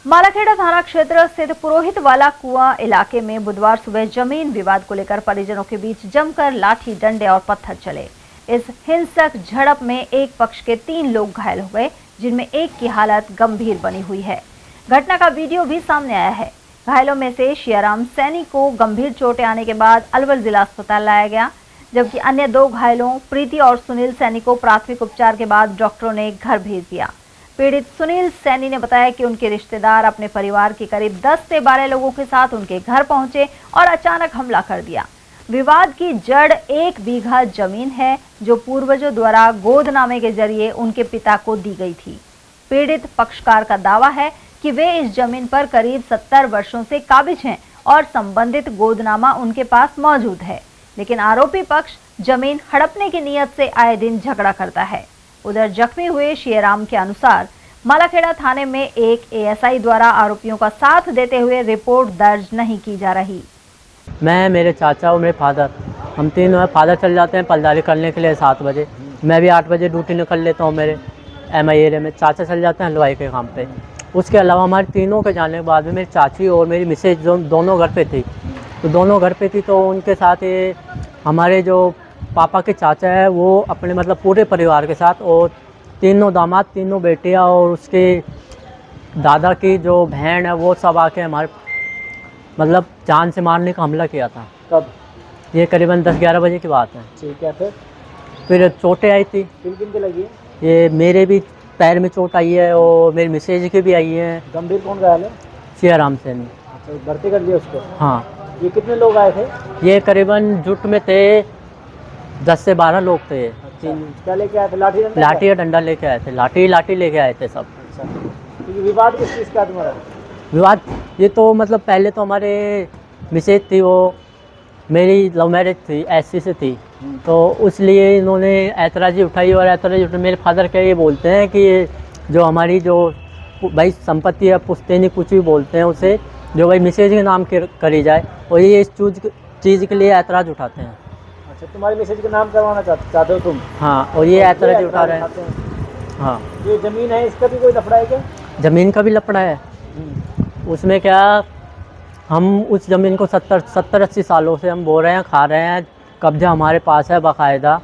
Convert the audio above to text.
मालाखेड़ा थाना क्षेत्र स्थित पुरोहित वाला कुआं इलाके में बुधवार सुबह जमीन विवाद को लेकर परिजनों के बीच जमकर लाठी, डंडे और पत्थर चले। इस हिंसक झड़प में एक पक्ष के 3 लोग घायल हो गए, जिनमें एक की हालत गंभीर बनी हुई है। घटना का वीडियो भी सामने आया है। घायलों में से शियाराम सैनी को गंभीर चोटें आने के बाद अलवर जिला अस्पताल लाया गया, जबकि अन्य 2 घायलों प्रीति और सुनील सैनी को प्राथमिक उपचार के बाद डॉक्टरों ने घर भेज दिया। पीड़ित सुनील सैनी ने बताया कि उनके रिश्तेदार अपने परिवार के करीब 10 से 12 लोगों के साथ उनके घर पहुंचे और अचानक हमला कर दिया। विवाद की जड़ 1 बीघा जमीन है, जो पूर्वजों द्वारा गोदनामे के जरिए उनके पिता को दी गई थी। पीड़ित पक्षकार का दावा है कि वे इस जमीन पर करीब 70 वर्षों से काबिज हैं और संबंधित गोदनामा उनके पास मौजूद है, लेकिन आरोपी पक्ष जमीन हड़पने की नीयत से आए दिन झगड़ा करता है। उधर जख्मी हुए शियाराम के अनुसार मालाखेड़ा थाने में एक एएसआई द्वारा आरोपियों का साथ देते हुए रिपोर्ट दर्ज नहीं की जा रही। मैं, मेरे चाचा और मेरे फादर, हम तीनों फादर चल जाते हैं पलदारी करने के लिए 7 बजे। मैं भी 8 बजे ड्यूटी निकल लेता हूँ मेरे MI एरिया में। चाचा चल जाते हैं हलवाई के काम पे। उसके अलावा हमारे तीनों के जाने के बाद में मेरी चाची और मेरी मिसेज दोनों घर पे थी। तो दोनों घर पे थी तो उनके साथ ये हमारे जो पापा के चाचा है वो अपने मतलब पूरे परिवार के साथ, और 3 दामाद, 3 बेटियां और उसके दादा की जो बहन है वो सब आके हमारे मतलब जान से मारने का हमला किया था। कब? ये करीबन 10-11 बजे की बात है। ठीक है। फिर चोटें आई थी। किन के लगी है? ये मेरे भी पैर में चोट आई है और मेरी मिसेज की भी आई है। गंभीर कौन घायल है? शियाराम सैनी। अच्छा, भर्ती कर दिया उसको? हाँ। ये कितने लोग आए थे? ये करीबन जुट में थे 10 से 12 लोग थे। अच्छा, क्या लेके आए थे? लाठी या डंडा लेके आए थे। लाठी लेके आए थे सब। अच्छा, तो ये विवाद किस चीज़ का तुम्हारा? विवाद ये तो मतलब पहले तो हमारे मिसेज थी, वो मेरी लव मैरिज थी, SC से थी, तो उसलिए इन्होंने ऐतराज़ी उठाई। और ऐतराज़ी उठाई मेरे फादर क्या ये बोलते हैं कि जो हमारी जो भाई संपत्ति है पुश्तैनी कुछ भी बोलते हैं उसे, जो भाई मिसेज के नाम करी जाए, और ये इस चीज़ के लिए ऐतराज़ उठाते हैं। अच्छा, तुम्हारी मिसेज का नाम करवाना चाहते हो तुम? हाँ, और ये ऐतराज़ उठा रहे हैं। हाँ। ये ज़मीन है, इसका भी कोई लफड़ा है क्या? ज़मीन का भी लफड़ा है। उसमें क्या, हम उस ज़मीन को 70-80 सालों से हम बो रहे हैं, खा रहे हैं, कब्जा हमारे पास है बाकायदा।